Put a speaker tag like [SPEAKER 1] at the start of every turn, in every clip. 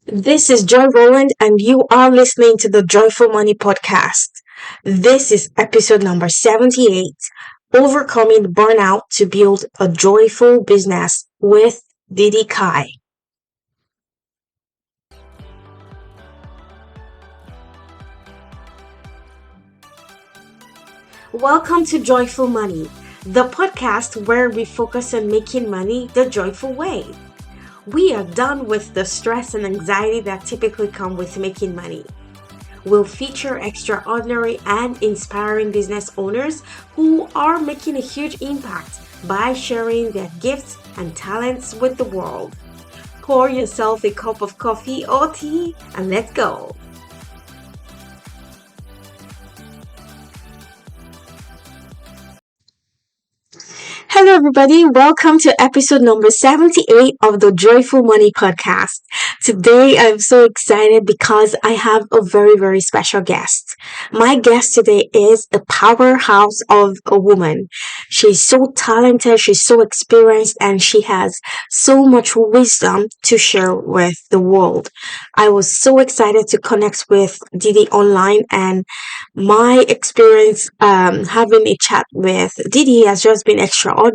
[SPEAKER 1] This is Joy Rowland, and you are listening to the Joyful Money Podcast. This is episode number 78, Overcoming Burnout to Build a Joyful Business with DeDee Cai. Welcome to Joyful Money, the podcast where we focus on making money the joyful way. We are done with the stress and anxiety that typically come with making money. Will feature extraordinary and inspiring business owners who are making a huge impact by sharing their gifts and talents with the world. Pour yourself a cup of coffee or tea and let's go. Hello, everybody. Welcome to episode number 78 of the Joyful Money Podcast. Today, I'm so excited because I have a very special guest. My guest today is a powerhouse of a woman. She's so talented, she's so experienced, and she has so much wisdom to share with the world. I was so excited to connect with Didi online, and my experience having a chat with Didi has just been extraordinary.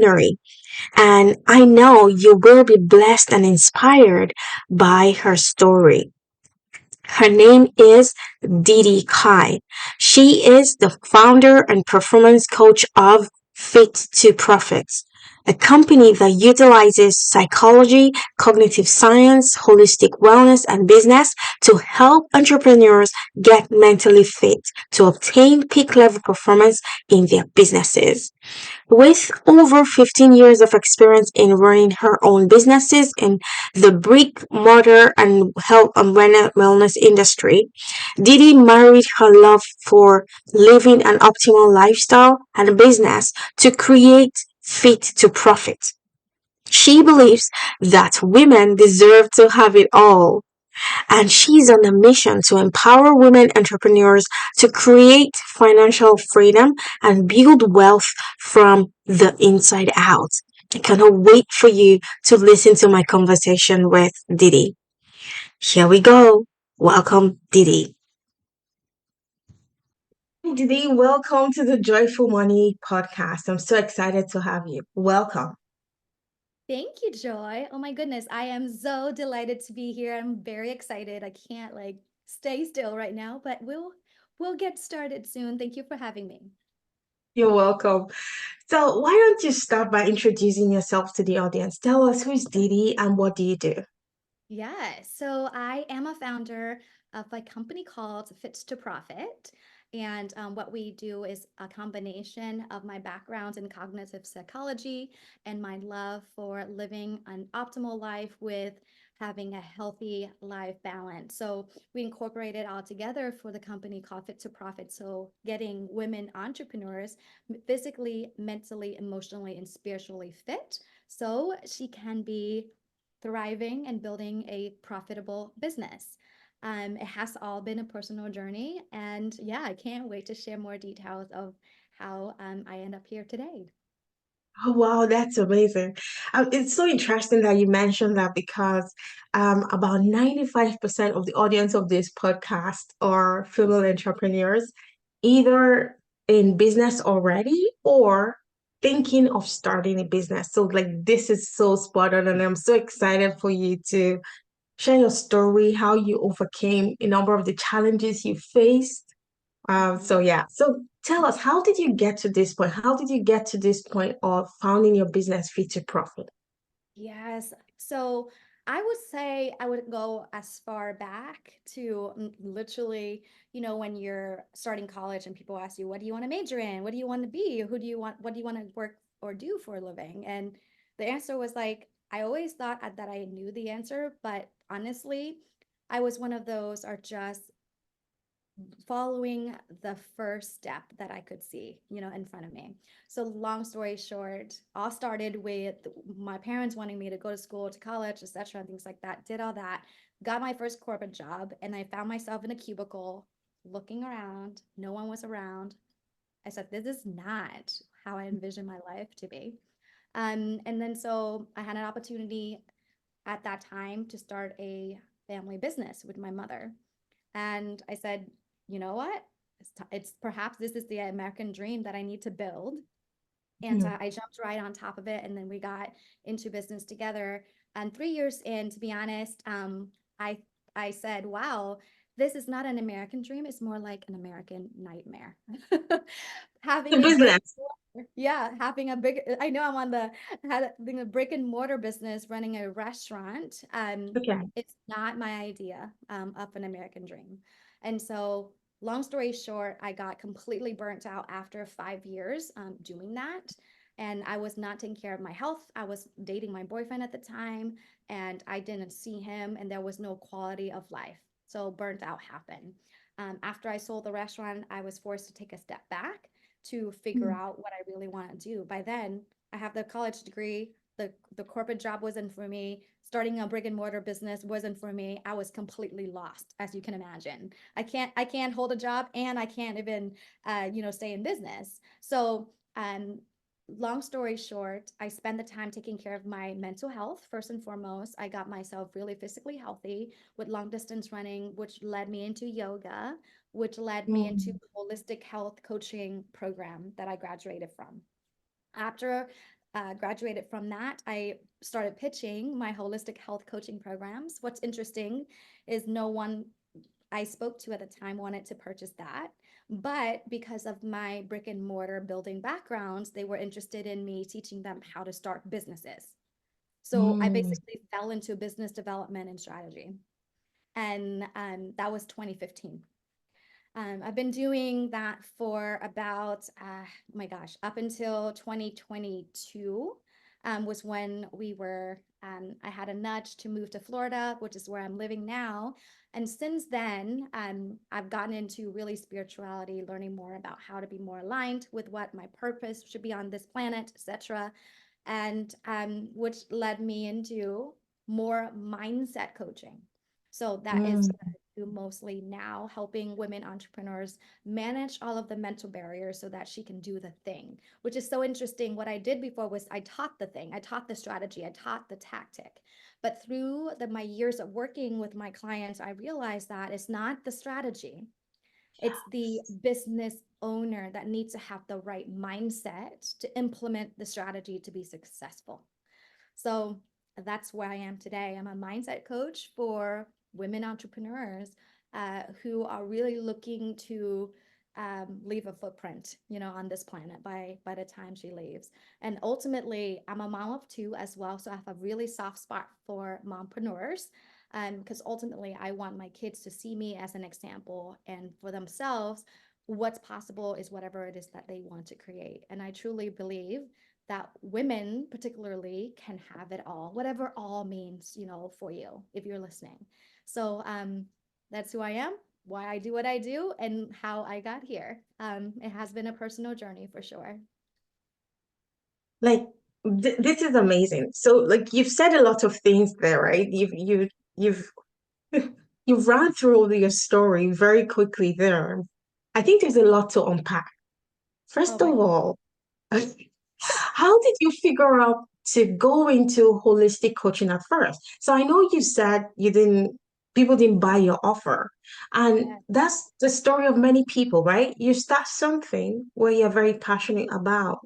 [SPEAKER 1] And I know you will be blessed and inspired by her story. Her name is DeDee Cai. She is the founder and performance coach of Fit to Profit, a company that utilizes psychology, cognitive science, holistic wellness, and business to help entrepreneurs get mentally fit to obtain peak level performance in their businesses. With over 15 years of experience in running her own businesses in the brick, mortar, and health and wellness industry, Didi married her love for living an optimal lifestyle and business to create Fit to Profit. She believes that women deserve to have it all, and she's on a mission to empower women entrepreneurs to create financial freedom and build wealth from the inside out. I cannot wait for you to listen to my conversation with Didi. Here we go. Welcome, Didi. Didi, welcome to the Joyful Money podcast. I'm so excited to have you. Welcome.
[SPEAKER 2] Thank you, Joy. Oh my goodness, I am so delighted to be here. I'm very excited. I can't stay still right now, but we'll get started soon. Thank you for having me.
[SPEAKER 1] You're welcome. So, why don't you start by introducing yourself to the audience? Tell us who's Didi and what do you do?
[SPEAKER 2] Yeah, so I am a founder of a company called Fits to Profit. And what we do is a combination of my background in cognitive psychology and my love for living an optimal life with having a healthy life balance. So we incorporate it all together for the company called Fit to Profit. So getting women entrepreneurs physically, mentally, emotionally, and spiritually fit so she can be thriving and building a profitable business. It has all been a personal journey. And yeah, I can't wait to share more details of how I end up here today.
[SPEAKER 1] Oh, wow, that's amazing. It's so interesting that you mentioned that because about 95% of the audience of this podcast are female entrepreneurs, either in business already or thinking of starting a business. So, like, this is so spot on, and I'm so excited for you to share your story, how you overcame a number of the challenges you faced. So
[SPEAKER 2] Mhm.
[SPEAKER 1] yeah. So tell us, how did you get to this point? How did you get to this point of founding your business Fit to Profit?
[SPEAKER 2] Yes. So I would say I would go as far back to literally, when you're starting college and people ask you, what do you want to major in? What do you want to be? What do you want to work or do for a living? And the answer was like, I always thought that I knew the answer, but honestly, I was one of those are just following the first step that I could see, in front of me. So long story short, all started with my parents wanting me to go to school, to college, etc., and things like that. Did all that, got my first corporate job, and I found myself in a cubicle looking around. No one was around. I said, this is not how I envisioned my life to be. And then so I had an opportunity at that time to start family business with my mother. And I said, you know what? It's perhaps this is the American dream that I need to build. And
[SPEAKER 1] Mm.
[SPEAKER 2] I jumped right on top of it. And then we got into business together. And 3 years in, to be honest, I I said, wow, this is not an American dream. It's more like an American nightmare.
[SPEAKER 1] The
[SPEAKER 2] Having a brick,
[SPEAKER 1] business.
[SPEAKER 2] yeah, having a big, I know I'm on the, having a brick and mortar business, running a restaurant.
[SPEAKER 1] Okay.
[SPEAKER 2] It's not my idea of an American dream. And so, long story short, I got completely burnt out after 5 years doing that. And I was not taking care of my health. I was dating my boyfriend at the time, and I didn't see him, and there was no quality of life. So, burnt out happened. After I sold the restaurant, I was forced to take a step back to figure
[SPEAKER 1] Mm.
[SPEAKER 2] out what I really want to do. By then, I have the college degree. The corporate job wasn't for me. Starting a brick and mortar business wasn't for me. I was completely lost, as you can imagine. I can't hold a job, and I can't even stay in business. So um long story short, I spend the time taking care of my mental health first and foremost. I got myself really physically healthy with long distance running, which led me into yoga, which led me into
[SPEAKER 1] Mm.
[SPEAKER 2] holistic health coaching program that I graduated from. After graduated from that, I started pitching my holistic health coaching programs. What's interesting is no one I spoke to at the time wanted to purchase that. But because of my brick and mortar building backgrounds, they were interested in me teaching them how to start businesses. So I
[SPEAKER 1] Mm.
[SPEAKER 2] basically fell into business development and strategy. And that was 2015. I've been doing that for about, oh my gosh, up until 2022 was when I had a nudge to move to Florida, which is where I'm living now. And since then, I've gotten into really spirituality, learning more about how to be more aligned with what my purpose should be on this planet, etc. And which led me into more mindset coaching. So that is
[SPEAKER 1] Mm.
[SPEAKER 2] do mostly now, helping women entrepreneurs manage all of the mental barriers so that she can do the thing, which is so interesting. What I did before was I taught the thing, I taught the strategy, I taught the tactic. But through my years of working with my clients, I realized that it's not the strategy, it's the business owner that needs to have the right mindset to implement the strategy to be successful. So that's where I am today. I'm a mindset coach for women entrepreneurs who are really looking to leave a footprint, on this planet by the time she leaves. And ultimately, I'm a mom of two as well, so I have a really soft spot for mompreneurs. Because ultimately, I want my kids to see me as an example, and for themselves, what's possible is whatever it is that they want to create. And I truly believe that women particularly can have it all, whatever all means, for you, if you're listening. So that's who I am, why I do what I do, and how I got here. It has been a personal journey for sure.
[SPEAKER 1] Like this is amazing. So like you've said a lot of things there, right? You've you've ran through all your story very quickly there. I think there's a lot to unpack.
[SPEAKER 2] Oh
[SPEAKER 1] First
[SPEAKER 2] my
[SPEAKER 1] of
[SPEAKER 2] God.
[SPEAKER 1] all, how did you figure out to go into holistic coaching at first? So I know you said people didn't buy your offer. And
[SPEAKER 2] Yeah.
[SPEAKER 1] that's the story of many people, right? You start something where you're very passionate about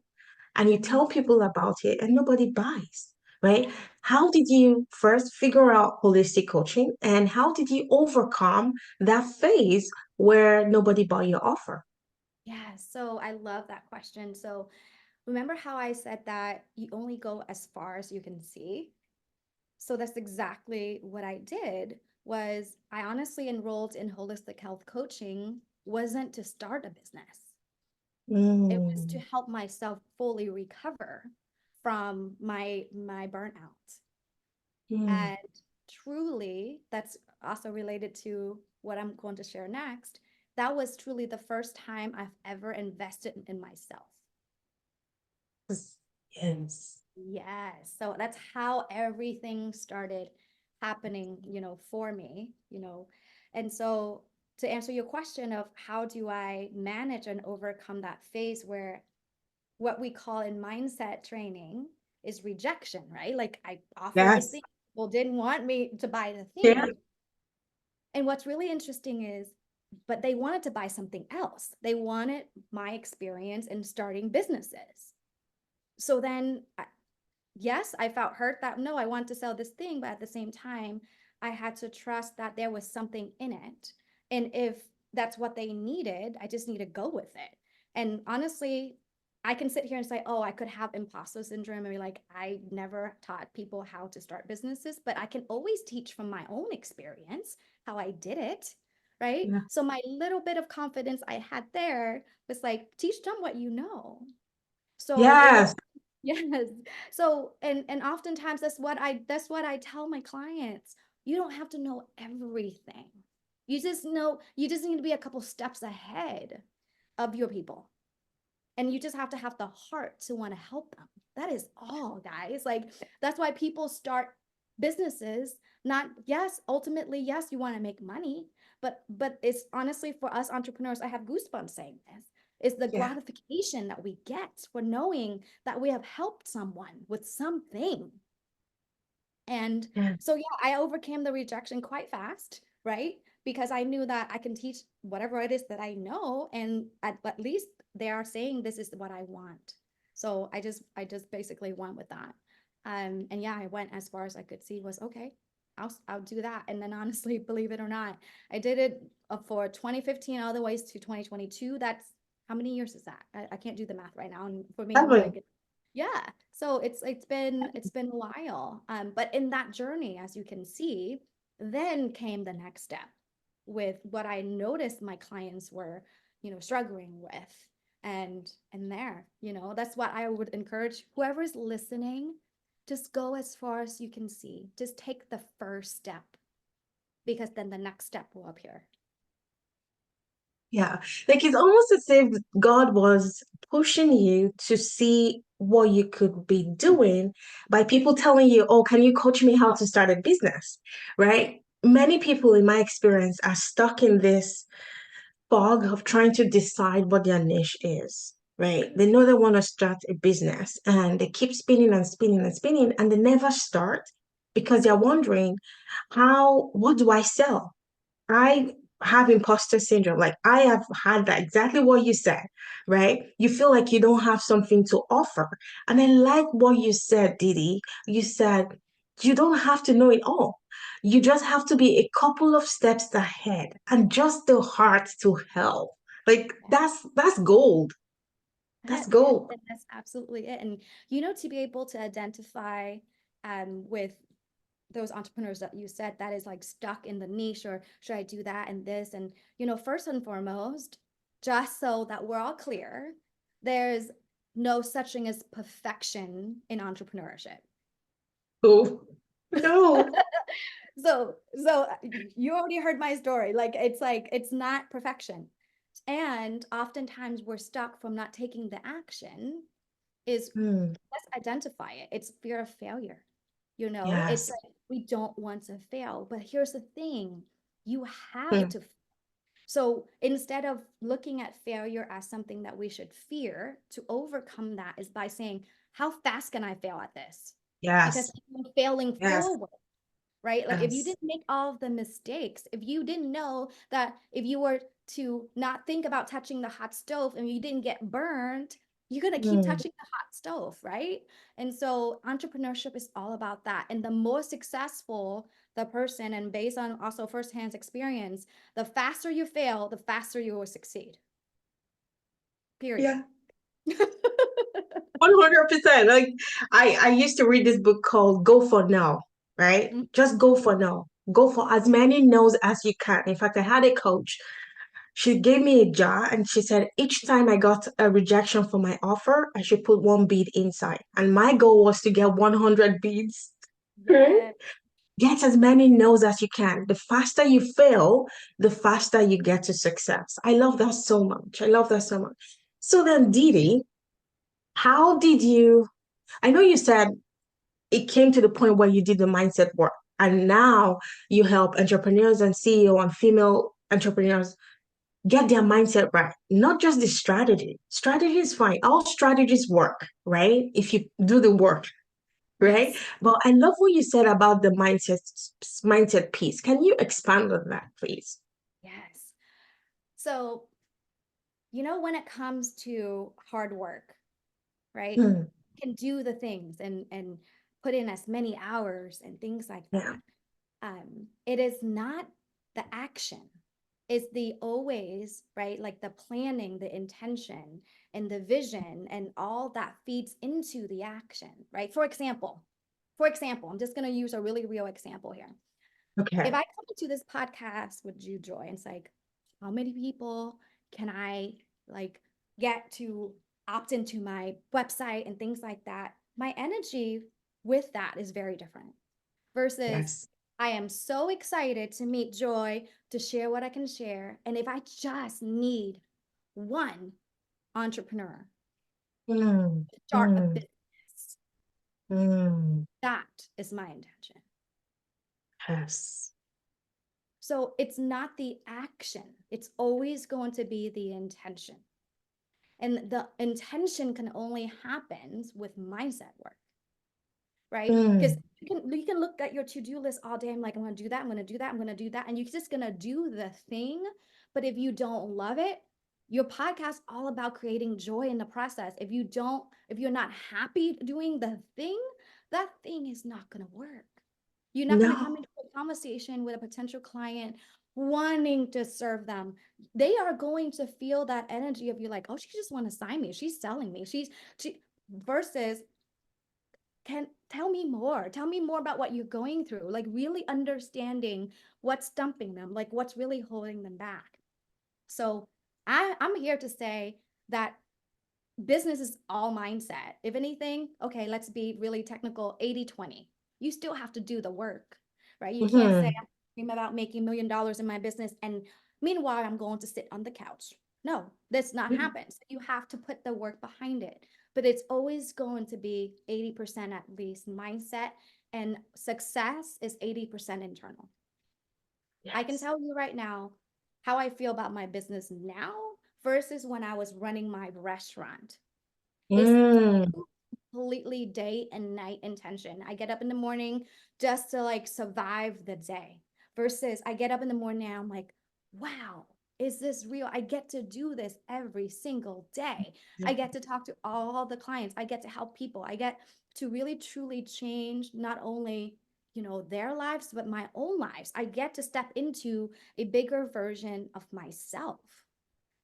[SPEAKER 1] and you
[SPEAKER 2] Mhm.
[SPEAKER 1] tell people about it and nobody buys, right? How did you first figure out holistic coaching and how did you overcome that phase where nobody bought your offer?
[SPEAKER 2] Yeah, so I love that question. So remember how I said that you only go as far as you can see? So that's exactly what I did. Was I honestly enrolled in holistic health coaching wasn't to start a business. It was to
[SPEAKER 1] Mm.
[SPEAKER 2] help myself fully recover from my burnout.
[SPEAKER 1] Mm.
[SPEAKER 2] And truly, that's also related to what I'm going to share next. That was truly the first time I've ever invested in myself.
[SPEAKER 1] Yes.
[SPEAKER 2] Yes. So that's how everything started happening, for me, And so to answer your question of how do I manage and overcome that phase where what we call in mindset training is rejection, right? Like I offered the
[SPEAKER 1] Yes.
[SPEAKER 2] thing, people didn't want me to buy the
[SPEAKER 1] Yeah.
[SPEAKER 2] thing. And what's really interesting is, but they wanted to buy something else. They wanted my experience in starting businesses. So then, yes, I felt hurt that no, I want to sell this thing, but at the same time, I had to trust that there was something in it. And if that's what they needed, I just need to go with it. And honestly, I can sit here and say, oh, I could have imposter syndrome and be like, I never taught people how to start businesses, but I can always teach from my own experience how I did it. Right.
[SPEAKER 1] Yeah.
[SPEAKER 2] So my little bit of confidence I had there was like, teach them what you know. So it was
[SPEAKER 1] Yes.
[SPEAKER 2] yes. So and oftentimes that's what I tell my clients. You don't have to know everything. You just need to be a couple steps ahead of your people. And you just have the heart to want to help them. That is all, guys. Like that's why people start businesses. Not yes, ultimately, yes, you want to make money, but it's honestly for us entrepreneurs, I have goosebumps saying this. Is the
[SPEAKER 1] Yeah.
[SPEAKER 2] gratification that we get for knowing that we have helped someone with something. And
[SPEAKER 1] Yeah.
[SPEAKER 2] so, yeah, I overcame the rejection quite fast, right? Because I knew that I can teach whatever it is that I know, and at least they are saying this is what I want. So I just basically went with that. And yeah, I went as far as I could see was okay. I'll do that. And then honestly, believe it or not, I did it for 2015 all the ways to 2022. That's how many years is that? I can't do the math right now. And for me, I'm
[SPEAKER 1] Lovely.
[SPEAKER 2] like, yeah. So it's been a while. But in that journey, as you can see, then came the next step with what I noticed my clients were, struggling with. And that's what I would encourage whoever's listening, just go as far as you can see. Just take the first step because then the next step will appear.
[SPEAKER 1] Yeah. Like it's almost as if God was pushing you to see what you could be doing by people telling you, oh, can you coach me how to start a business? Right? Many people, in my experience, are stuck in this fog of trying to decide what their niche is. Right? They know they want to start a business and they keep spinning and spinning and spinning and they never start because they're wondering, what do I sell? I have imposter syndrome. Like I have had that exactly what you said, right? You feel like you don't have something to offer. And I like what you said, DeDee. You said you don't have to know it all. You just have to be a couple of steps ahead and just the heart to help. Like that's gold. That's
[SPEAKER 2] Yeah,
[SPEAKER 1] gold.
[SPEAKER 2] and that's absolutely it. And to be able to identify with those entrepreneurs that you said that is like stuck in the niche or should I do that and this and first and foremost, just so that we're all clear, there's no such thing as perfection in entrepreneurship.
[SPEAKER 1] Oh, no.
[SPEAKER 2] So you already heard my story. Like it's not perfection. And oftentimes we're stuck from not taking the action is
[SPEAKER 1] Hmm.
[SPEAKER 2] let's identify it. It's fear of failure. It's
[SPEAKER 1] Yes.
[SPEAKER 2] like we don't want to fail. But here's the thing, you have
[SPEAKER 1] Hmm.
[SPEAKER 2] to. So instead of looking at failure as something that we should fear, to overcome that is by saying, how fast can I fail at this? Because
[SPEAKER 1] Yes.
[SPEAKER 2] I'm failing
[SPEAKER 1] Yes.
[SPEAKER 2] forward, right? Like if you
[SPEAKER 1] Yes.
[SPEAKER 2] didn't make all of the mistakes, if you didn't know that if you were to not think about touching the hot stove and you didn't get burned, you're going to keep
[SPEAKER 1] Hmm.
[SPEAKER 2] touching the hot stove, right? And so entrepreneurship is all about that. And the more successful the person, and based on also firsthand experience, the faster you fail, the faster you will succeed. Period.
[SPEAKER 1] Yeah. 100%. Like I used to read this book called Go for Now, right?
[SPEAKER 2] Mhm.
[SPEAKER 1] Just go for now. Go for as many no's as you can. In fact, I had a coach. She gave me a jar and she said each time I got a rejection for my offer, I should put one bead inside. And my goal was to get 100 beads. Right?
[SPEAKER 2] Yeah.
[SPEAKER 1] Get as many no's as you can. The faster you fail, the faster you get to success. I love that so much. I love that so much. So then, DeDee, how did you I know you said it came to the point where you did the mindset work, and now you help entrepreneurs and CEO and female entrepreneurs get their mindset right. Not just the strategy. Strategy is fine. All strategies work, right? If you do the work. right?
[SPEAKER 2] Yes.
[SPEAKER 1] But I love what you said about the mindset piece. Can you expand on that, please?
[SPEAKER 2] Yes. So, when it comes to hard work, right?
[SPEAKER 1] Hmm.
[SPEAKER 2] Can do the things and put in as many hours and things like
[SPEAKER 1] Yeah.
[SPEAKER 2] that. It is not the action. It's the always, right? Like the planning, the intention, and the vision, and all that feeds into the action, right? For example, I'm just going to use a really real example here. If
[SPEAKER 1] Okay.
[SPEAKER 2] I come into this podcast with you, Joy, and it's like, how many people can I like get to opt into my website and things like that? My energy with that is very different versus
[SPEAKER 1] Yes.
[SPEAKER 2] I am so excited to meet Joy, to share what I can share. And if I just need one entrepreneur
[SPEAKER 1] Mm,
[SPEAKER 2] to start a
[SPEAKER 1] mm,
[SPEAKER 2] business,
[SPEAKER 1] mm.
[SPEAKER 2] that is my intention.
[SPEAKER 1] Yes.
[SPEAKER 2] So it's not the action, it's always going to be the intention. And the intention can only happen with mindset work, right? Because
[SPEAKER 1] Mm,
[SPEAKER 2] you can look at your to-do list all day. I'm like, I'm gonna do that, I'm gonna do that, I'm gonna do that. And you're just gonna do the thing. But if you don't love it, your podcast all about creating joy in the process. If you're not happy doing the thing, that thing is not gonna work. You're not going to come
[SPEAKER 1] no,
[SPEAKER 2] into a conversation with a potential client wanting to serve them. They are going to feel that energy of you like, oh, she just want to sign me. She's selling me. She versus can tell me more. Tell me more about what you're going through. Like really understanding what's stumping them, like what's really holding them back. So I'm here to say that business is all mindset. If anything, okay, let's be really technical, 80-20. You still have to do the work, right? You can't say
[SPEAKER 1] mhm,
[SPEAKER 2] I'm dreaming about making $1 million in my business and meanwhile I'm going to sit on the couch. No, that's not
[SPEAKER 1] mm,
[SPEAKER 2] happen. So you have to put the work behind it. But it's always going to be 80% at least mindset, and success is 80% internal. I can
[SPEAKER 1] yes.
[SPEAKER 2] tell you right now how I feel about my business now versus when I was running my restaurant. It's
[SPEAKER 1] Mm,
[SPEAKER 2] completely day and night intention. I get up in the morning just to like survive the day versus I get up in the morning and I'm like, wow, is this real? I get to do this every single day. I get to talk to all the clients. I get to help people. I get to really truly change not only their lives but my own lives. I get to step into a bigger version of myself.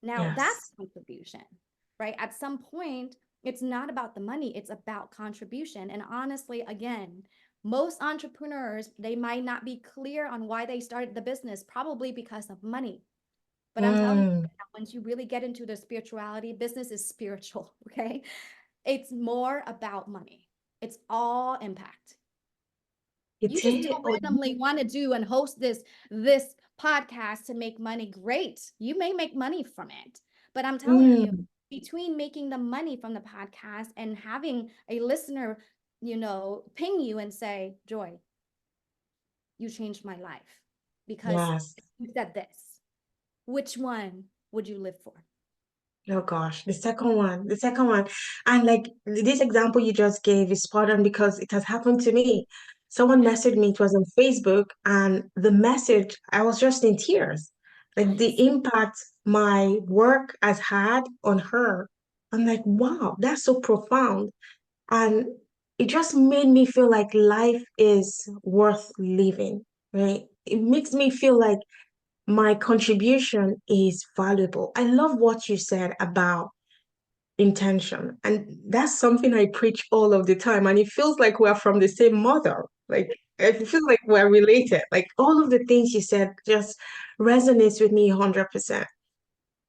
[SPEAKER 2] Now that's
[SPEAKER 1] yes.
[SPEAKER 2] contribution, right? At some point, it's not about the money, it's about contribution. And honestly, again, most entrepreneurs, they might not be clear on why they started the business, probably because of money. But I'm telling you,
[SPEAKER 1] Mm,
[SPEAKER 2] once you really get into the spirituality, business is spiritual, okay? It's more about money. It's all impact. You
[SPEAKER 1] it
[SPEAKER 2] just
[SPEAKER 1] is.
[SPEAKER 2] don't
[SPEAKER 1] Oh,
[SPEAKER 2] randomly want to do and host this podcast to make money. Great. You may make money from it. But I'm telling you,
[SPEAKER 1] mm,
[SPEAKER 2] between making the money from the podcast and having a listener, ping you and say, Joy, you changed my life because
[SPEAKER 1] yes.
[SPEAKER 2] you said this. Which one would you live for?
[SPEAKER 1] Oh gosh, the second one. And like this example you just gave is spot on because it has happened to me. Someone
[SPEAKER 2] Yes.
[SPEAKER 1] messaged me, it was on Facebook, and the message, I was just in tears. Like the
[SPEAKER 2] Yes.
[SPEAKER 1] impact my work has had on her. I'm like, wow, that's so profound. And it just made me feel like life is worth living, right? It makes me feel like my contribution is valuable. I love what you said about intention. And that's something I preach all of the time. And it feels like we're from the same mother. Like, it feels like we're related. Like, all of the things you said just resonates with me 100%.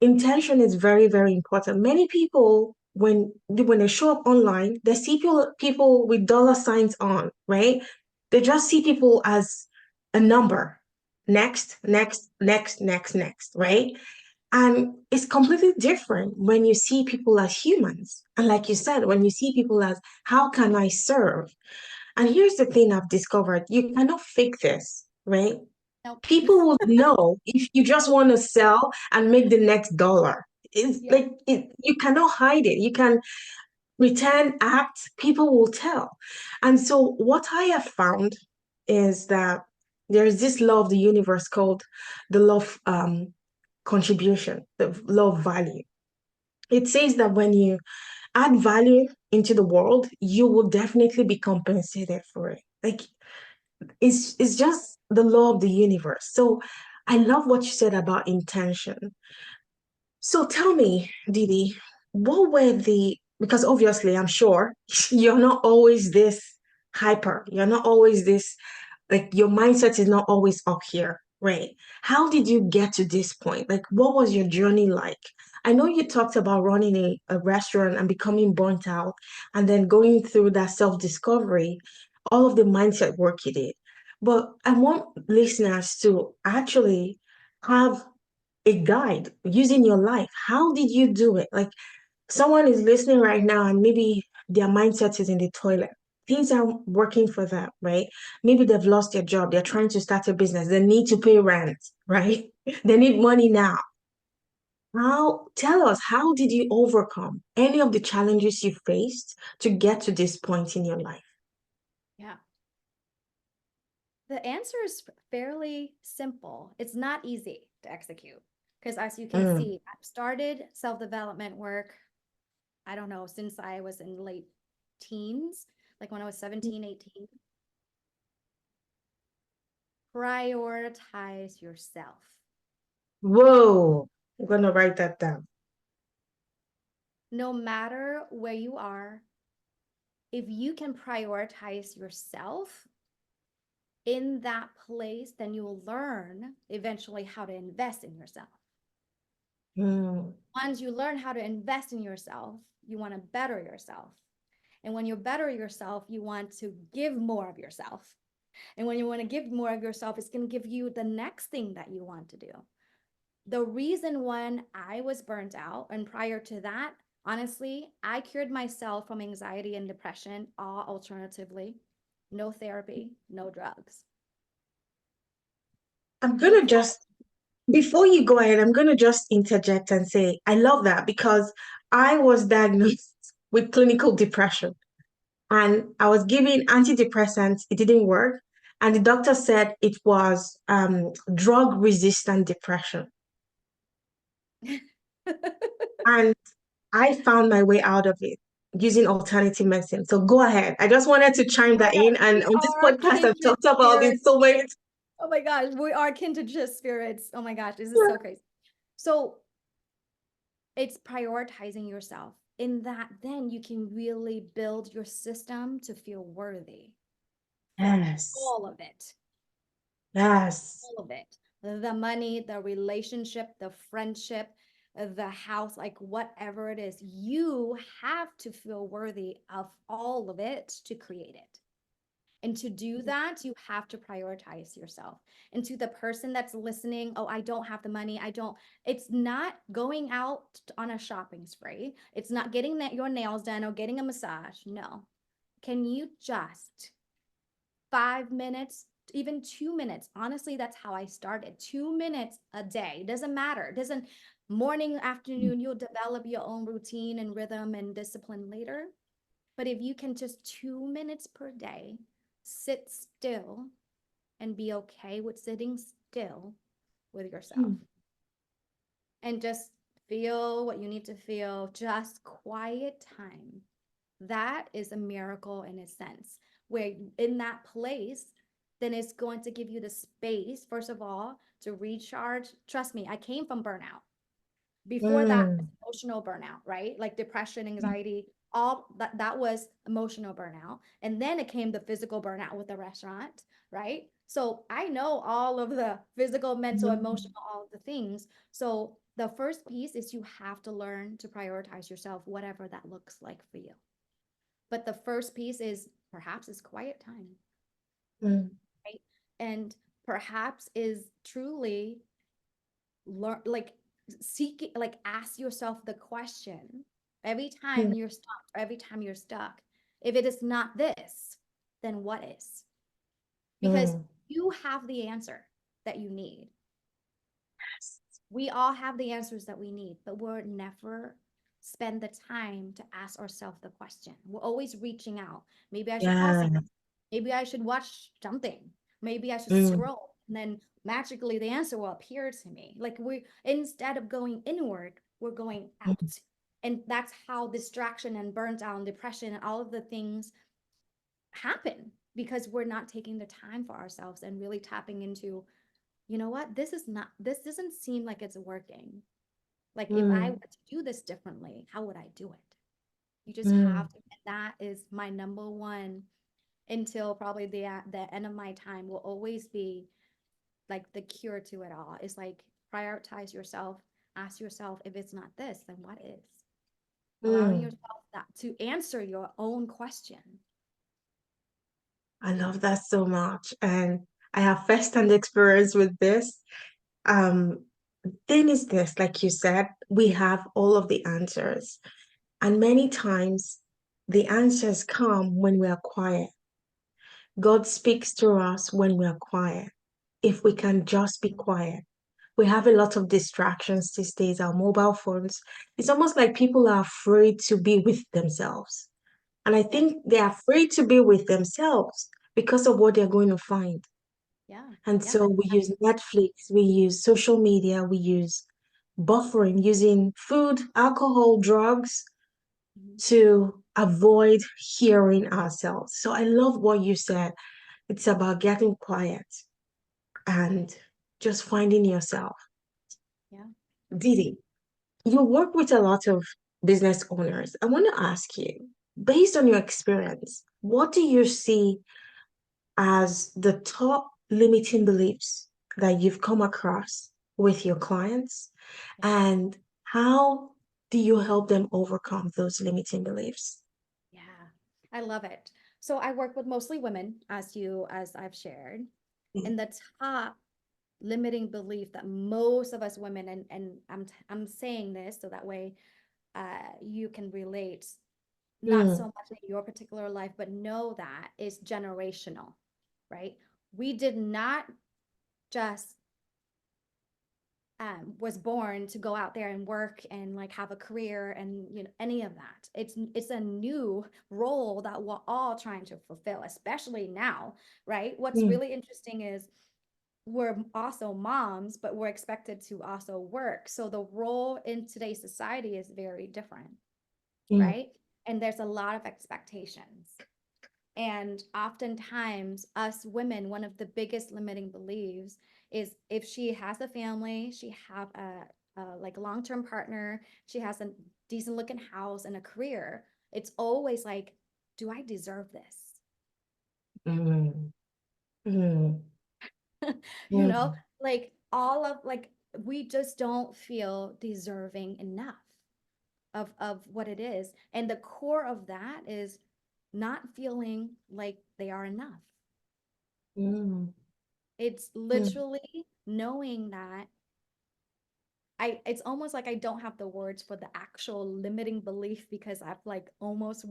[SPEAKER 1] Intention is very, very important. Many people, when they show up online, they see people with dollar signs on, right? They just see people as a number. Next, next, next, next, next, right? And it's completely different when you see people as humans. And like you said, when you see people as, how can I serve? And here's the thing I've discovered, you cannot fake this, right?
[SPEAKER 2] Nope.
[SPEAKER 1] People will know if you just want to sell and make the next dollar. It's
[SPEAKER 2] Yep.
[SPEAKER 1] like you cannot hide it. You can pretend, act, people will tell. And so, what I have found is that there is this law of the universe called the law of contribution, the law of value. It says that when you add value into the world, you will definitely be compensated for it. Like it's just the law of the universe. So I love what you said about intention. So tell me, Didi, what were the, because obviously I'm sure you're not always this hyper. You're not always this, like your mindset is not always up here, right? How did you get to this point? Like, what was your journey like? I know you talked about running a restaurant and becoming burnt out and then going through that self-discovery, all of the mindset work you did. But I want listeners to actually have a guide using your life. How did you do it? Like someone is listening right now and maybe their mindset is in the toilet. Things aren't working for them, right? Maybe they've lost their job. They're trying to start a business. They need to pay rent, right? They need money now. How, tell us, how did you overcome any of the challenges you faced to get to this point in your life?
[SPEAKER 2] Yeah. The answer is fairly simple. It's not easy to execute because, as you can
[SPEAKER 1] Mm.
[SPEAKER 2] see, I've started self development work, I don't know, since I was in late teens, like when I was 17, 18. Prioritize yourself.
[SPEAKER 1] Whoa, I'm gonna write that down.
[SPEAKER 2] No matter where you are, if you can prioritize yourself in that place, then you will learn eventually how to invest in yourself.
[SPEAKER 1] Mm.
[SPEAKER 2] Once you learn how to invest in yourself, you want to better yourself. And when you better yourself, you want to give more of yourself. And when you want to give more of yourself, it's going to give you the next thing that you want to do. The reason when I was burnt out, and prior to that, honestly, I cured myself from anxiety and depression, all alternatively, no therapy, no drugs.
[SPEAKER 1] I'm gonna
[SPEAKER 2] Because
[SPEAKER 1] just Before you go ahead, I'm going to just interject and say I love that because I was diagnosed with clinical depression and I was given antidepressants. It didn't work. And the doctor said it was drug resistant depression. And I found my way out of it using alternative medicine. So go ahead. I just wanted to chime
[SPEAKER 2] oh my
[SPEAKER 1] that in.
[SPEAKER 2] gosh,
[SPEAKER 1] And
[SPEAKER 2] we
[SPEAKER 1] on this
[SPEAKER 2] are
[SPEAKER 1] podcast, I've
[SPEAKER 2] kindred
[SPEAKER 1] talked about it
[SPEAKER 2] spirits.
[SPEAKER 1] so many times.
[SPEAKER 2] Oh my gosh, we are kindred spirits. Oh my gosh, this is so crazy. So it's prioritizing yourself. In that, then you can really build your system to feel worthy for
[SPEAKER 1] Yes.
[SPEAKER 2] all of it.
[SPEAKER 1] Yes.
[SPEAKER 2] All of it. The money, the relationship, the friendship, the house, like whatever it is, you have to feel worthy of all of it to create it. And to do that, you have to prioritize yourself. And to the person that's listening, oh, I don't have the money. I don't, it's not going out on a shopping spree. It's not getting your nails done or getting a massage. No. Can you just 5 minutes, even 2 minutes? Honestly, that's how I started. 2 minutes a day. It doesn't matter. It doesn't, morning, afternoon, you'll develop your own routine and rhythm and discipline later. But if you can just 2 minutes per day sit still and be okay with sitting still with yourself and just feel what you need to feel, just quiet time. That is a miracle in a sense, where in that place, then it's going to give you the space, first of all, to recharge. Trust me, I came from burnout. Before that,
[SPEAKER 1] Mm.
[SPEAKER 2] emotional burnout, right? Like depression, anxiety, all that was emotional burnout. And then it came the physical burnout with the restaurant, right? So I know all of the physical, mental,
[SPEAKER 1] Mm.
[SPEAKER 2] emotional, all of the things. So the first piece is you have to learn to prioritize yourself, whatever that looks like for you. But the first piece is perhaps is quiet time,
[SPEAKER 1] Mm.
[SPEAKER 2] right? And perhaps is truly learn, like seek, like ask yourself the question every time
[SPEAKER 1] Mm.
[SPEAKER 2] you're stopped, or every time you're stuck. If it is not this, then what is? Because
[SPEAKER 1] Mm.
[SPEAKER 2] you have the answer that you need. We all have the answers that we need, but we're never spend the time to ask ourselves the question. We're always reaching out. Maybe I should call
[SPEAKER 1] Yeah.
[SPEAKER 2] someone. Maybe I should watch something. Maybe I should
[SPEAKER 1] Mm,
[SPEAKER 2] scroll. And then magically the answer will appear to me. Like we instead of going inward, we're going
[SPEAKER 1] mm,
[SPEAKER 2] out. And that's how distraction and burnt out and depression and all of the things happen because we're not taking the time for ourselves and really tapping into, you know what, this doesn't seem like it's working. Like if I were
[SPEAKER 1] mm,
[SPEAKER 2] to do this differently, how would I do it? You just have
[SPEAKER 1] mm.
[SPEAKER 2] to, and that is my number one until probably the end of my time will always be like the cure to it all. Is like prioritize yourself, ask yourself if it's not this, then what is? Allowing
[SPEAKER 1] Mm.
[SPEAKER 2] yourself that to answer your own question.
[SPEAKER 1] I love that so much. And I have first-hand experience with this. Um, thing is this, like you said, we have all of the answers. And many times the answers come when we are quiet. God speaks to us when we are quiet. If we can just be quiet. We have a lot of distractions these days, our mobile phones. It's almost like people are afraid to be with themselves. And I
[SPEAKER 2] Yes.
[SPEAKER 1] think they're afraid to be with themselves because of what they're going to find.
[SPEAKER 2] Yeah.
[SPEAKER 1] And
[SPEAKER 2] Yeah.
[SPEAKER 1] so we use Netflix, we use social media, we use buffering, using food, alcohol, drugs
[SPEAKER 2] Mhm.
[SPEAKER 1] to avoid hearing ourselves. So I love what you said. It's about getting quiet and just finding yourself.
[SPEAKER 2] Yeah.
[SPEAKER 1] Didi, you work with a lot of business owners. I want to ask you, based on your experience, what do you see as the top limiting beliefs that you've come across with your clients?
[SPEAKER 2] Yeah.
[SPEAKER 1] And how do you help them overcome those limiting beliefs?
[SPEAKER 2] Yeah. I love it. So I work with mostly women, as I've shared.
[SPEAKER 1] Mm,
[SPEAKER 2] And the top limiting belief that most of us women, and I'm saying this so that way you can relate, not so
[SPEAKER 1] mm,
[SPEAKER 2] much in your particular life, but know that is generational, right? We did not just was born to go out there and work and like have a career and any of that. It's a new role that we're all trying to fulfill, especially now, right? What's
[SPEAKER 1] mm,
[SPEAKER 2] really interesting is we're also moms, but we're expected to also work. So the role in today's society is very different,
[SPEAKER 1] mm,
[SPEAKER 2] right? And there's a lot of expectations. And oftentimes, us women, one of the biggest limiting beliefs is if she has a family, she have a like long-term partner, she has a decent looking house and a career. It's always like, do I deserve this?
[SPEAKER 1] mm, mm,
[SPEAKER 2] You know,
[SPEAKER 1] mm,
[SPEAKER 2] like all of like we just don't feel deserving enough of what it is. And the core of that is not feeling like they are enough.
[SPEAKER 1] mm,
[SPEAKER 2] It's
[SPEAKER 1] mm,
[SPEAKER 2] literally knowing that it's almost like I don't have the words for the actual limiting belief because I've like almost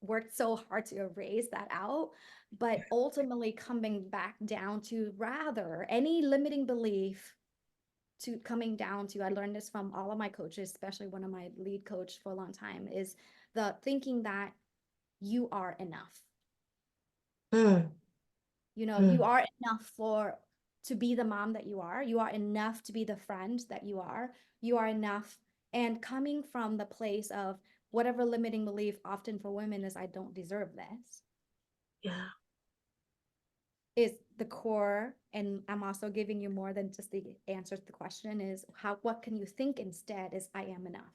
[SPEAKER 2] worked so hard to erase that out, but ultimately coming back down to rather any limiting belief to coming down to, I learned this from all of my coaches, especially one of my lead coach for a long time, is the thinking that you are enough.
[SPEAKER 1] mm,
[SPEAKER 2] You
[SPEAKER 1] mm.
[SPEAKER 2] are enough for to be the mom that you are. You are enough to be the friend that you are. You are enough. And coming from the place of whatever limiting belief often for women is I don't deserve this
[SPEAKER 1] Yeah.
[SPEAKER 2] is the core. And I'm also giving you more than just the answer to the question is what can you think instead is I am enough,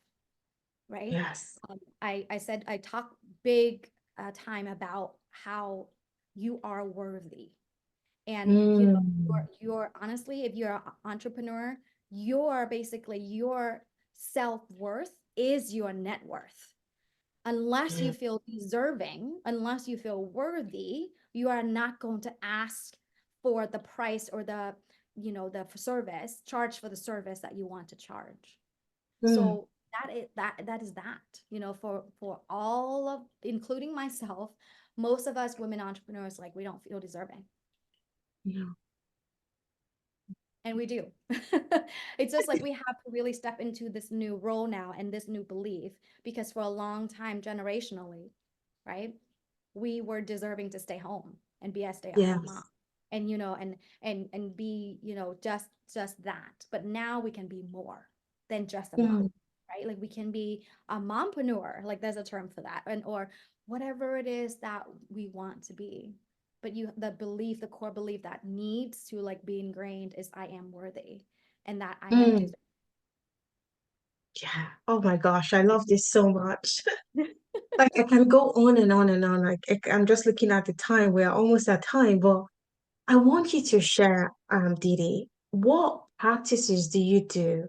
[SPEAKER 2] right?
[SPEAKER 1] Yes.
[SPEAKER 2] I said I talk big time about how you are worthy. And
[SPEAKER 1] Mm,
[SPEAKER 2] you're honestly, if you're an entrepreneur, you're basically your self-worth is your net worth. Unless you
[SPEAKER 1] mm,
[SPEAKER 2] feel deserving, unless you feel worthy, you are not going to ask for the price or the service, charge for the service that you want to charge.
[SPEAKER 1] mm,
[SPEAKER 2] So that is that, for all of including myself, most of us women entrepreneurs, like we don't feel deserving.
[SPEAKER 1] yeah.
[SPEAKER 2] And we do. It's just like we have to really step into this new role now and this new belief because for a long time, generationally, right, we were deserving to stay home and be a stay-at-home mom
[SPEAKER 1] Yes.
[SPEAKER 2] and and be just that. But now we can be more than just a mom,
[SPEAKER 1] Mm,
[SPEAKER 2] right? Like we can be a mompreneur, like there's a term for that, and or whatever it is that we want to be. But you the belief, the core belief that needs to like be ingrained is I am worthy and that I am
[SPEAKER 1] mm,
[SPEAKER 2] deserving.
[SPEAKER 1] yeah. Oh my gosh, I love this so much. Like I can go on and on and on. I'm just looking at the time. We're almost at time, but I want you to share, Didi, what practices do you do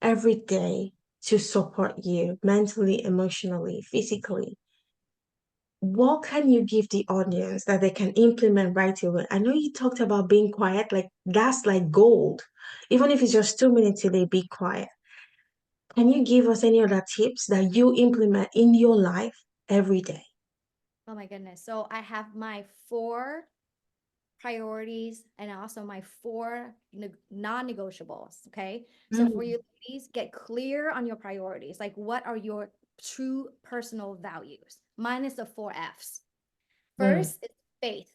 [SPEAKER 1] every day to support you mentally, emotionally, physically? What can you give the audience that they can implement right away? I know you talked about being quiet, like that's like gold. Even if it's just 2 minutes a day, be quiet. Can you give us any other tips that you implement in your life every day?
[SPEAKER 2] Oh my goodness. So I have my four priorities and also my four non-negotiables. Okay. So for
[SPEAKER 1] Mm,
[SPEAKER 2] you ladies, get clear on your priorities. Like, what are your true personal values? Mine is the four F's.
[SPEAKER 1] mm,
[SPEAKER 2] First is faith.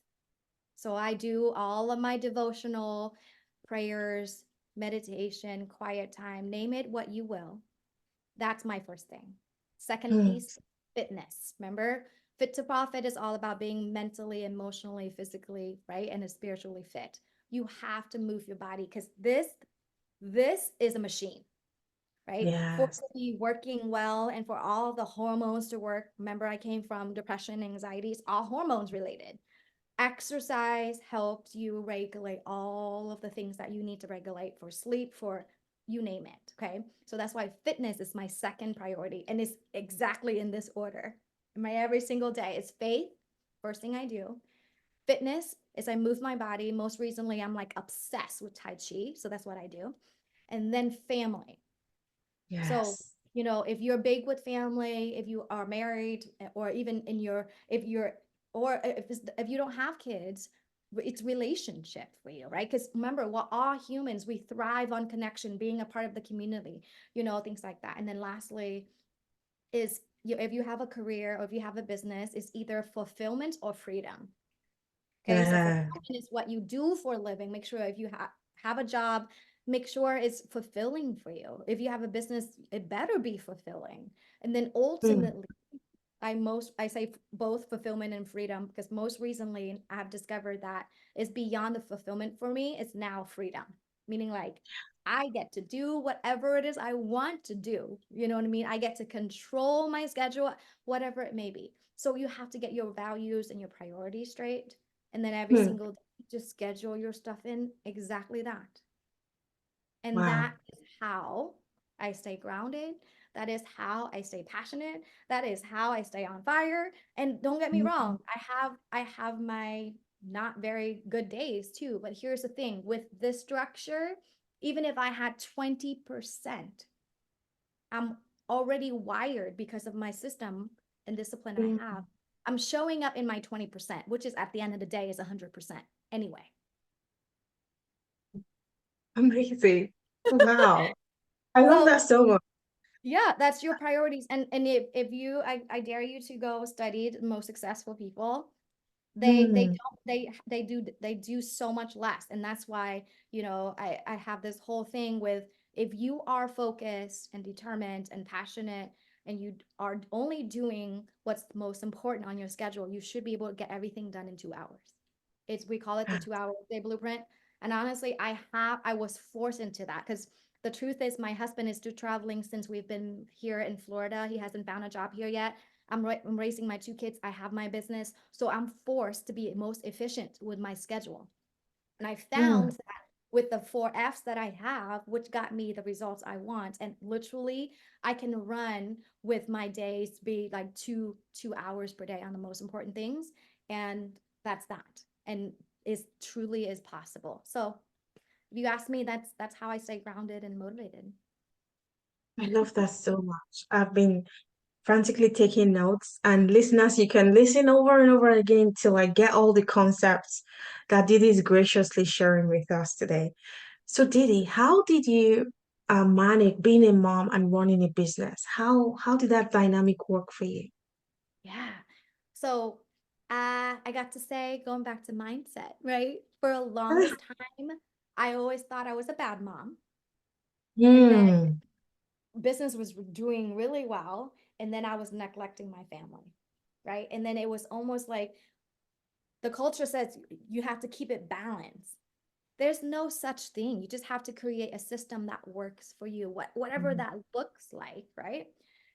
[SPEAKER 2] So I do all of my devotional prayers, meditation, quiet time, name it what you will. That's my first thing. Second
[SPEAKER 1] mm,
[SPEAKER 2] piece, fitness. Remember, Fit to Profit is all about being mentally, emotionally, physically, right? And spiritually fit. You have to move your body because this is a machine, right? For it
[SPEAKER 1] yes.
[SPEAKER 2] to be working well and for all the hormones to work. Remember, I came from depression, anxiety, it's all hormones related. Exercise helps you regulate all of the things that you need to regulate for sleep, for you name it. Okay. So that's why fitness is my second priority and it's exactly in this order. In my every single day, it's faith, first thing I do. Fitness is I move my body. Most recently, I'm like obsessed with Tai Chi. So that's what I do. And then family. So,
[SPEAKER 1] Yes.
[SPEAKER 2] if you're big with family, if you are married, or even if you're, or if you don't have kids, it's relationship for you, right? Because remember, we're all humans. We thrive on connection, being a part of the community, things like that. And then lastly is if you have a career or if you have a business, it's either fulfillment or freedom. Okay, so
[SPEAKER 1] Yeah.
[SPEAKER 2] fulfillment is what you do for a living. Make sure if you have a job, make sure it's fulfilling for you. If you have a business, it better be fulfilling. And then
[SPEAKER 1] Mm,
[SPEAKER 2] ultimately, I say both fulfillment and freedom because most recently I've discovered that is beyond the fulfillment for me. It's now freedom, meaning like I get to do whatever it is I want to do. You know what I mean? I get to control my schedule, whatever it may be. So you have to get your values and your priorities straight. And then every
[SPEAKER 1] mm,
[SPEAKER 2] single day, just schedule your stuff in exactly that. And
[SPEAKER 1] wow.
[SPEAKER 2] that is how I stay grounded. That is how I stay passionate. That is how I stay on fire. And don't get me
[SPEAKER 1] Mm,
[SPEAKER 2] wrong, I have my not very good days too. But here's the thing with this structure, even if I had 20%, I'm already wired because of my system and discipline I
[SPEAKER 1] mm.
[SPEAKER 2] have. I'm showing up in my 20%, which is at the end of the day is 100% anyway.
[SPEAKER 1] Amazing. Wow. I love
[SPEAKER 2] So
[SPEAKER 1] that so much.
[SPEAKER 2] yeah, that's your priorities. And if you I dare you to go study the most successful people. They
[SPEAKER 1] Mm,
[SPEAKER 2] don't they do so much less. And that's why, I have this whole thing with if you are focused and determined and passionate and you are only doing what's most important on your schedule, you should be able to get everything done in 2 hours. We call it the
[SPEAKER 1] yeah.
[SPEAKER 2] 2 hour day blueprint. And honestly, I was forced into that because the truth is my husband is still traveling since we've been here in Florida. He hasn't found a job here yet. I'm raising my two kids. I have my business. So I'm forced to be most efficient with my schedule. And I
[SPEAKER 1] Mm,
[SPEAKER 2] found that with the four F's that I have, which got me the results I want. And literally, I can run with my days be like two hours per day on the most important things. And that's that. And is truly is possible. So if you ask me, that's how I stay grounded and motivated.
[SPEAKER 1] I love that so much. I've been frantically taking notes, and listeners, you can listen over and over again till I get all the concepts that Didi is graciously sharing with us today. So Didi, how did you manage being a mom and running a business? How did that dynamic work for you?
[SPEAKER 2] Yeah. So I got to say, going back to mindset, right? For a longest time, I always thought I was a bad mom. And then
[SPEAKER 1] Hmm.
[SPEAKER 2] business was doing really well. And then I was neglecting my family, right? And then it was almost like the culture says you have to keep it balanced. There's no such thing. You just have to create a system that works for you, whatever that looks like, right?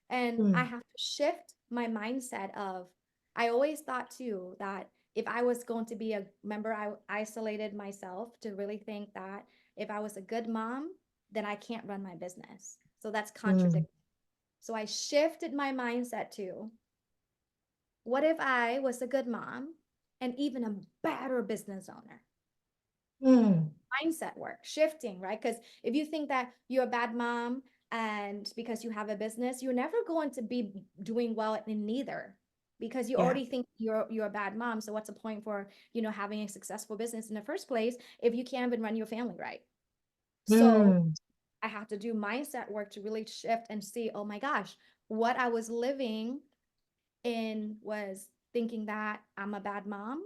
[SPEAKER 2] And I
[SPEAKER 1] Hmm.
[SPEAKER 2] have to shift my mindset of I always thought too that if I was going to be a member, I isolated myself to really think that if I was a good mom, then I can't run my business. So that's
[SPEAKER 1] Hmm.
[SPEAKER 2] contradictory. So I shifted my mindset to what if I was a good mom and even a better business owner?
[SPEAKER 1] Hmm.
[SPEAKER 2] Mindset work, shifting, right? Because if you think that you're a bad mom and because you have a business, you're never going to be doing well in neither because you
[SPEAKER 1] Yeah.
[SPEAKER 2] already think you're a bad mom. So what's the point for, having a successful business in the first place if you can't even run your family right? So
[SPEAKER 1] Hmm.
[SPEAKER 2] I have to do mindset work to really shift and see, oh my gosh, what I was living in was thinking that I'm a bad mom.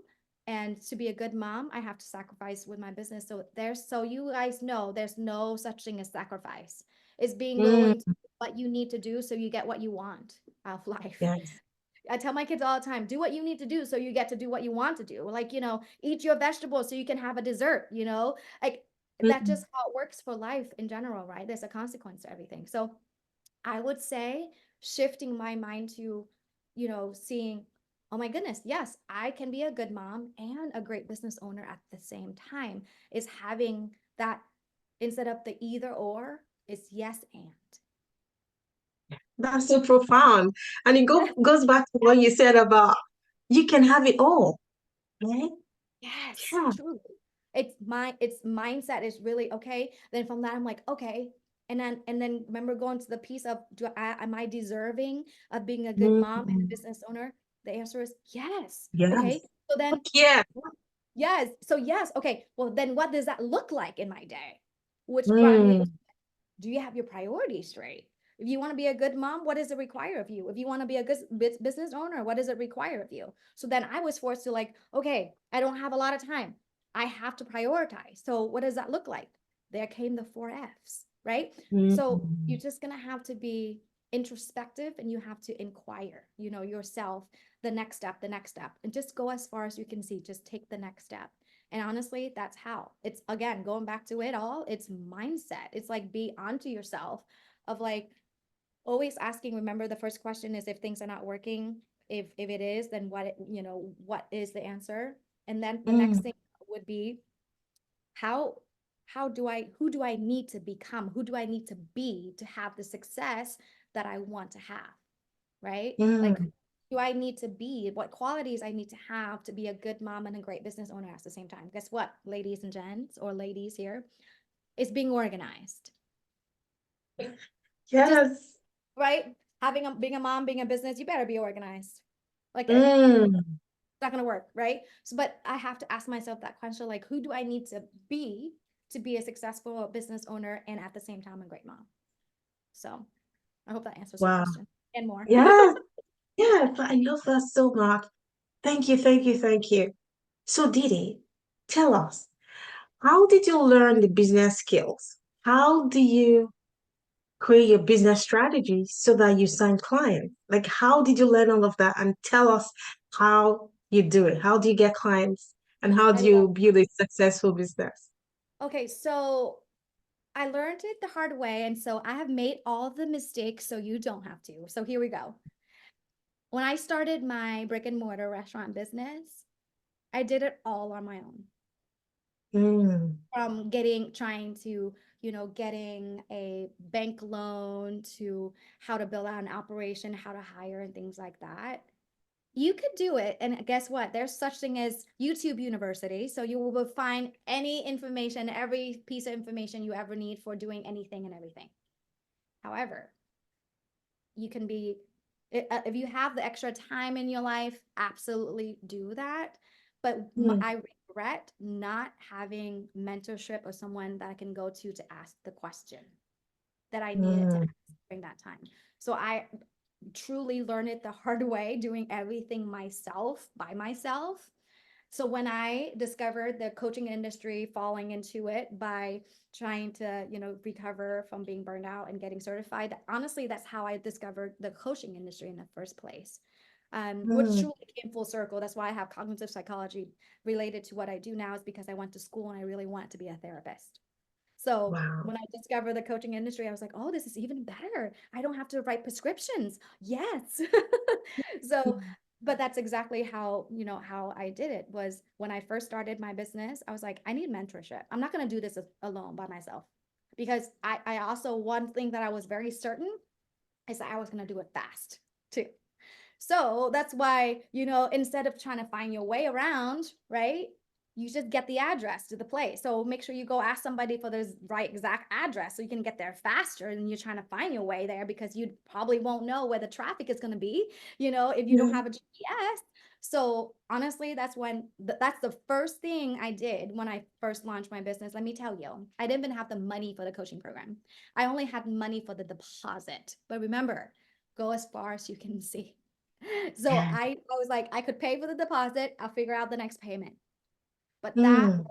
[SPEAKER 2] And to be a good mom, I have to sacrifice with my business. So you guys know there's no such thing as sacrifice. It's being
[SPEAKER 1] Hmm.
[SPEAKER 2] willing to do what you need to do so you get what you want out of life.
[SPEAKER 1] Yes.
[SPEAKER 2] I tell my kids all the time, do what you need to do so you get to do what you want to do. Like, eat your vegetables so you can have a dessert. Like that's
[SPEAKER 1] Hmm.
[SPEAKER 2] just how it works for life in general, right? There's a consequence to everything. So I would say shifting my mind to, seeing, oh my goodness, yes, I can be a good mom and a great business owner at the same time, is having that instead of the either or, it's yes and.
[SPEAKER 1] That's so profound. And it goes back to what you said about you can have it all, right?
[SPEAKER 2] Yes,
[SPEAKER 1] Yeah.
[SPEAKER 2] truly. It's mindset is really okay. Then from that, I'm like, okay. And then remember going to the piece of am I deserving of being a good mom and a
[SPEAKER 1] Hmm.
[SPEAKER 2] business owner? The answer is yes. Okay.
[SPEAKER 1] Yes.
[SPEAKER 2] So then
[SPEAKER 1] Yeah.
[SPEAKER 2] yes. So yes. Okay. Well, then what does that look like in my day? Which brought me to
[SPEAKER 1] Hmm.
[SPEAKER 2] do you have your priorities straight? If you want to be a good mom, what does it require of you? If you want to be a good business owner, what does it require of you? So then I was forced to like, okay, I don't have a lot of time. I have to prioritize. So what does that look like? There came the four F's, right? So you're
[SPEAKER 1] Hmm.
[SPEAKER 2] just going to have to be introspective and you have to inquire, yourself, the next step, and just go as far as you can see. Just take the next step. And honestly, that's how it's again going back to it all. It's mindset. It's like be onto yourself of like always asking. Remember, the first question is if things are not working. If it is, then what is the answer? And then the next
[SPEAKER 1] Hmm.
[SPEAKER 2] thing would be how who do I need to become? Who do I need to be to have the success that I want to have? Right? Like
[SPEAKER 1] Hmm.
[SPEAKER 2] do I need to be? What qualities I need to have to be a good mom and a great business owner at the same time? Guess what, ladies and gents, or ladies here, is being organized. Just
[SPEAKER 1] Yes.
[SPEAKER 2] right, being a mom, being a business, you better be organized. Like it's
[SPEAKER 1] Mm.
[SPEAKER 2] not gonna work, right? So, but I have to ask myself that question, like, who do I need to be a successful business owner and at the same time a great mom? So, I hope that answers your
[SPEAKER 1] Wow.
[SPEAKER 2] question and more.
[SPEAKER 1] Yes. Yes. I love that so much. Thank you. Thank you. Thank you. So, Didi, tell us, how did you learn the business skills? How do you create your business strategy so that you sign clients? Like, how did you learn all of that? And tell us how you do it. How do you get clients? And how
[SPEAKER 2] I
[SPEAKER 1] do
[SPEAKER 2] love.
[SPEAKER 1] you build a successful business?
[SPEAKER 2] Okay, so I learned it the hard way, and so I have made all the mistakes so you don't have to. So here we go. When I started my brick and mortar restaurant business, I did it all on my own.
[SPEAKER 1] Mm,
[SPEAKER 2] From trying to, getting a bank loan to how to build out an operation, how to hire and things like that. You could do it. And guess what? There's such thing as YouTube University. So you will find any information, every piece of information you ever need for doing anything and everything. However, you can be you have the extra time in your life, absolutely do that. But
[SPEAKER 1] mm,
[SPEAKER 2] I regret not having mentorship or someone that I can go to ask the question that I needed to
[SPEAKER 1] Mm,
[SPEAKER 2] ask during that time. So I truly learned it the hard way, doing everything myself by myself. So when I discovered the coaching industry, falling into it by trying to, recover from being burned out and getting certified, honestly, that's how I discovered the coaching industry in the first place. Which
[SPEAKER 1] mm,
[SPEAKER 2] truly came full circle. That's why I have cognitive psychology related to what I do now, is because I went to school and I really wanted to be a therapist. So
[SPEAKER 1] wow.
[SPEAKER 2] when I discovered the coaching industry, I was like, oh, this is even better. I don't have to write prescriptions. Yes. So,
[SPEAKER 1] Mm,
[SPEAKER 2] but that's exactly how, how I did it. Was when I first started my business, I was like, I need mentorship. I'm not going to do this alone by myself, because I also, one thing that I was very certain is that I was going to do it fast too. So that's why, instead of trying to find your way around, right? You just get the address to the place. So make sure you go ask somebody for the right exact address so you can get there faster than you're trying to find your way there, because you probably won't know where the traffic is going to be, if you don't
[SPEAKER 1] mm,
[SPEAKER 2] have a GPS. So honestly, that's the first thing I did when I first launched my business. Let me tell you, I didn't even have the money for the coaching program. I only had money for the deposit. But remember, go as far as you can see. So
[SPEAKER 1] yeah.
[SPEAKER 2] I was like, I could pay for the deposit, I'll figure out the next payment. But that
[SPEAKER 1] Mm,
[SPEAKER 2] was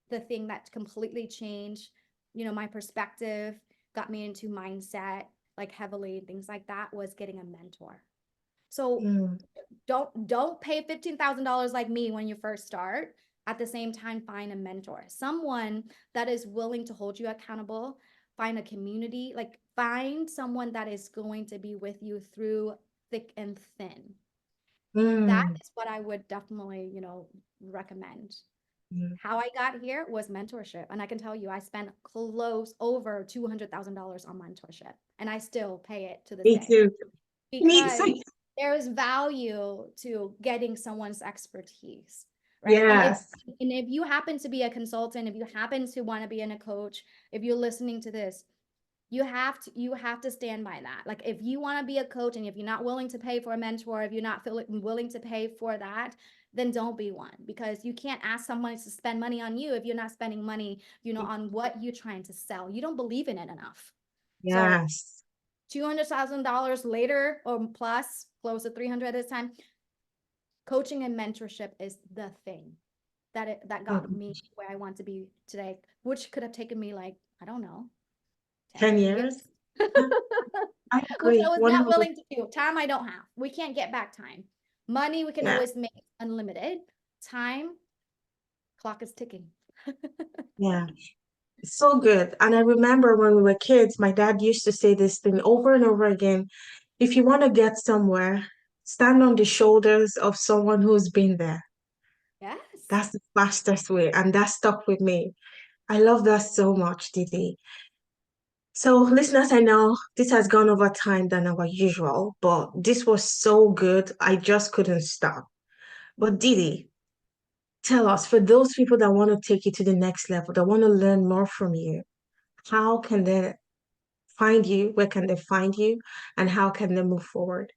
[SPEAKER 2] the thing that completely changed, my perspective, got me into mindset, like heavily, things like that, was getting a mentor. So
[SPEAKER 1] mm,
[SPEAKER 2] don't pay $15,000 like me when you first start. At the same time, find a mentor, someone that is willing to hold you accountable. Find a community, like find someone that is going to be with you through thick and thin. That
[SPEAKER 1] mm,
[SPEAKER 2] is what I would definitely, recommend.
[SPEAKER 1] mm.
[SPEAKER 2] How I got here was mentorship. And I can tell you, I spent close over $200,000 on mentorship, and I still pay it to this
[SPEAKER 1] Me
[SPEAKER 2] day,
[SPEAKER 1] too. Me
[SPEAKER 2] because
[SPEAKER 1] too.
[SPEAKER 2] there is value to getting someone's expertise, right? And if
[SPEAKER 1] Yes.
[SPEAKER 2] and if you happen to be a consultant, if you happen to want to be in a coach, if you're listening to this, you have to stand by that. Like if you want to be a coach and if you're not willing to pay for a mentor, if you're not willing to pay for that, then don't be one, because you can't ask someone to spend money on you if you're not spending money, on what you're trying to sell. You don't believe in it enough. So
[SPEAKER 1] Yes.
[SPEAKER 2] $200,000 later or plus, close to 300 this time, coaching and mentorship is the thing that
[SPEAKER 1] Oh,
[SPEAKER 2] got me where I want to be today, which could have taken me like, I don't know, 10,
[SPEAKER 1] 10
[SPEAKER 2] 20 years.
[SPEAKER 1] years? Yeah, I
[SPEAKER 2] Which I
[SPEAKER 1] agree.
[SPEAKER 2] was not
[SPEAKER 1] 100.
[SPEAKER 2] willing to do. Time I don't have. We can't get back time. Money we can
[SPEAKER 1] Yeah.
[SPEAKER 2] always make unlimited. Time, clock is ticking.
[SPEAKER 1] Yeah. It's so good. And I remember when we were kids, my dad used to say this thing over and over again. If you want to get somewhere, stand on the shoulders of someone who's been there.
[SPEAKER 2] Yes.
[SPEAKER 1] That's the fastest way. And that stuck with me. I love that so much, DeDee. So, listeners, I know this has gone over time than our usual, but this was so good. I just couldn't stop. But DeDee, tell us, for those people that want to take you to the next level, that want to learn more from you, how can they find you? Where can they find you? And how can they move forward?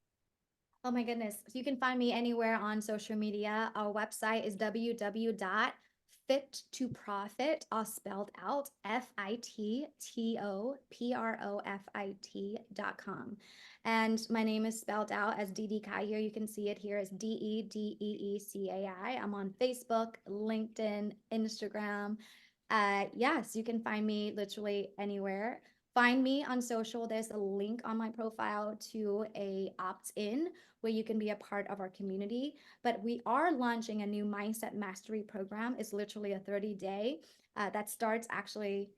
[SPEAKER 2] Oh my goodness. So you can find me anywhere on social media. Our website is www.fit2profit, all spelled out, FITTOPROFIT.com. And my name is spelled out as DeDee Cai here. You can see it here as DeDeeCai. I'm on Facebook, LinkedIn, Instagram. Yes, you can find me literally anywhere. Find me on social. There's a link on my profile to a opt-in where you can be a part of our community. But we are launching a new mindset mastery program. It's literally a 30-day that starts actually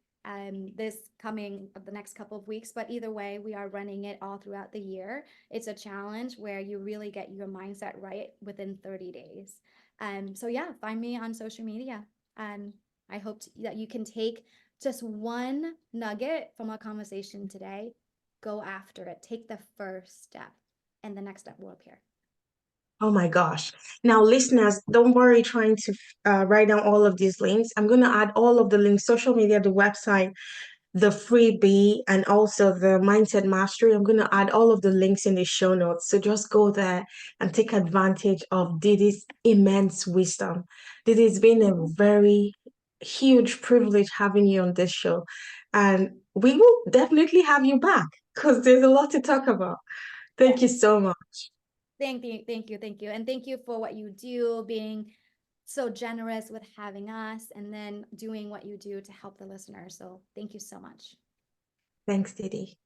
[SPEAKER 2] this coming the next couple of weeks. But either way, we are running it all throughout the year. It's a challenge where you really get your mindset right within 30 days. So yeah, find me on social media. And I hope that you can take just one nugget from our conversation today, go after it, take the first step, and the next step will appear.
[SPEAKER 1] Oh my gosh. Now, listeners, don't worry trying to write down all of these links. I'm going to add all of the links, social media, the website, the freebie and also the mindset mastery. I'm going to add all of the links in the show notes. So just go there and take advantage of Didi's immense wisdom. Didi's been a very huge privilege having you on this show. And we will definitely have you back because there's a lot to talk about. Thank you
[SPEAKER 2] Yes.
[SPEAKER 1] so much.
[SPEAKER 2] Thank you. And thank you for what you do, being so generous with having us and then doing what you do to help the listeners. So thank you so much.
[SPEAKER 1] Thanks, Didi.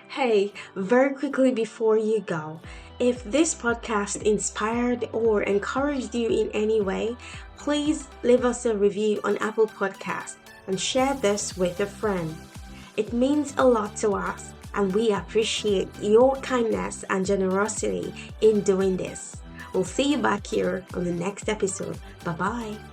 [SPEAKER 1] Hey, very quickly before you go, if this podcast inspired or encouraged you in any way, please leave us a review on Apple Podcast and share this with a friend. It means a lot to us, and we appreciate your kindness and generosity in doing this. We'll see you back here on the next episode. Bye bye.